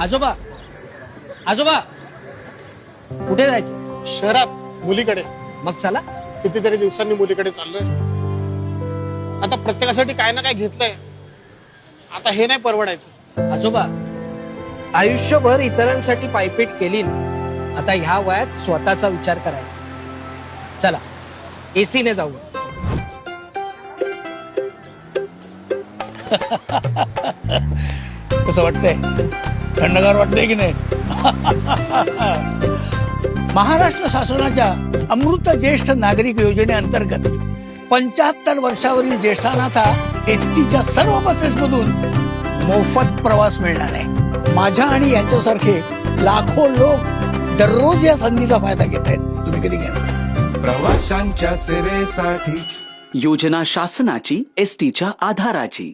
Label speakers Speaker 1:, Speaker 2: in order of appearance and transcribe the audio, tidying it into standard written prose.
Speaker 1: आजोबा आजोबा कुठे जायचं?
Speaker 2: शहरात मुलीकडे.
Speaker 1: मग चला.
Speaker 2: कितीतरी दिवसांनी मुलीकडे चाललोय. आता प्रत्येकासाठी काय ना काय घेतलंय. आता हे नाही परवडायचं.
Speaker 1: आजोबा आयुष्यभर इतरांसाठी पायपीट केली ना, आता ह्या वयात स्वतःचा विचार करायचा. चला एसीने जाऊ.
Speaker 3: कसं वाटतंय? थंडगार वाटतंय की नाही? महाराष्ट्र शासनाच्या अमृत ज्येष्ठ नागरिक योजनेअंतर्गत 75 वर्षावरील ज्येष्ठांना एसटीच्या सर्व बसेसमधून मोफत प्रवास मिळणार आहे. माझ्या आणि यांच्यासारखे लाखो लोक दररोज या संधीचा फायदा घेत आहेत. तुम्ही कधी घेणार?
Speaker 4: प्रवाशांच्या सेवेसाठी
Speaker 5: योजना शासनाची, एसटीच्या आधाराची.